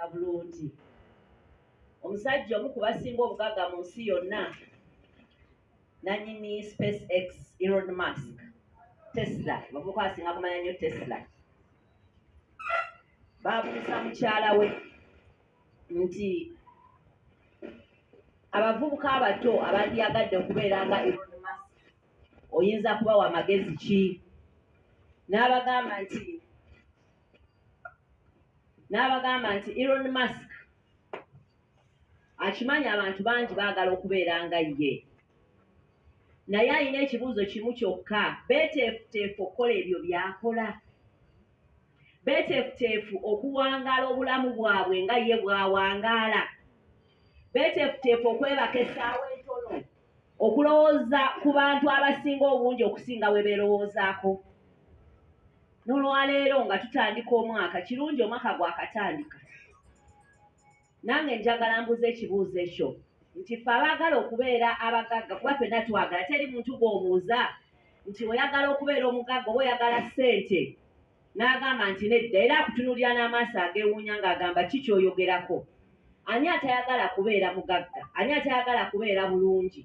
muwulira bulungi. Omusajja omu ku basinga obugagga mu nsi yonna nannyini SpaceX Elon Musk, Tesla, bavubuka asinga kumanya nnyo Tesla. Baabuuza mukyala we nti abavubuka abato abandyagadde okubeera nga Elon Musk oyinza kubawa magezi ki? N'abagamba nti Elon Musk akimanyi abantu bangi baagala okubeera nga ye, naye alina ekibuuzo kimu kyokka: beeteefuteefu okukola ebyo by'akola, beeteefuteefu okuwangaala obulamu bwabwe nga ye bw'awangaala, beeteefuteefu okwebaka essaawa entono okulowooza ku bantu abasinga obungi okusinga we beerowoozaako. N'olwaleero nga tutandika omwaka, kirungi omwaka gwakatandika, nange njagala mbuze ekibuuzo ekyo nti ffe abaagala okubeera abagagga, kuba ffenna twagala, teri muntu gw'obuuza nti oyagala okubeera omugagga oba oyagala ssente n'agamba nti nedda, era akutunuulira n'amaaso ageewuunya ng'agamba ki ky'oyogerako. Ani atayagala kubeera mugagga? Ani atayagala kubeera bulungi?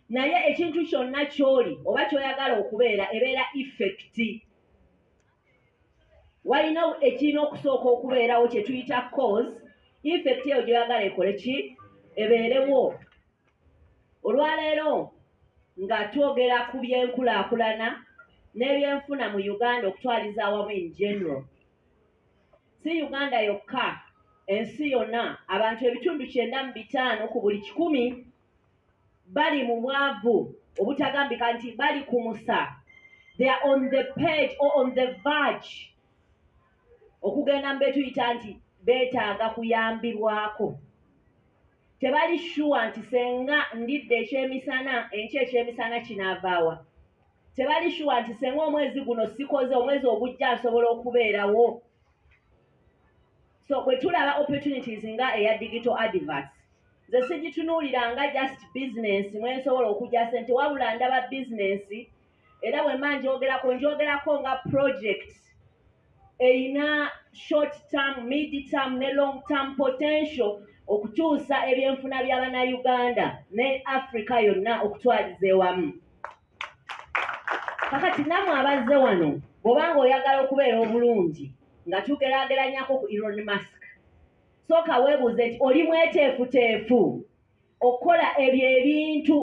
Naye ekintu kyonna ky'oli oba ky'oyagala okubeera ebeera effecti. Walina ekirina okusooka okubeerawo kye tuyita cause, effect eyo gy'oyagala ekole ki? Ebeerewo. Olwaleero nga twogera ku byenkulaakulana n'ebyenfuna mu Uganda okutwaliza awamu in general. Si Uganda yokka, ensi yonna abantu 95% ku buli 100 bali mu bwavu obutagambika nti bali ku musa. They are on the page or on the verge okugenda mu betuyita nti beetaaga kuyambirwako. Tebali sure nti senga ndidde ekyemisana enkya ekyemisana kinaavaawa. Tebali sure nti senga omwezi guno sikoze omwezi ogujja nsobola okubeerawo. So bwe tulaba opportunities nga eya digital adverts, nze sigitunuulira nga just business mwensobola okujja ssente, wabula ndaba business era bwe mba njogerako nga project eyina short term, mid term ne long term potential okukyusa ebyenfuna by'Abannayuganda ne Africa yonna okutwaliza ewamu. Kakati nammwe abazze wano, bw'obanga oyagala okubeera obulungi nga tugeraageranyako ku Elon Musk, sooka weebuuze nti oli mweteefuteefu okukola ebyo ebintu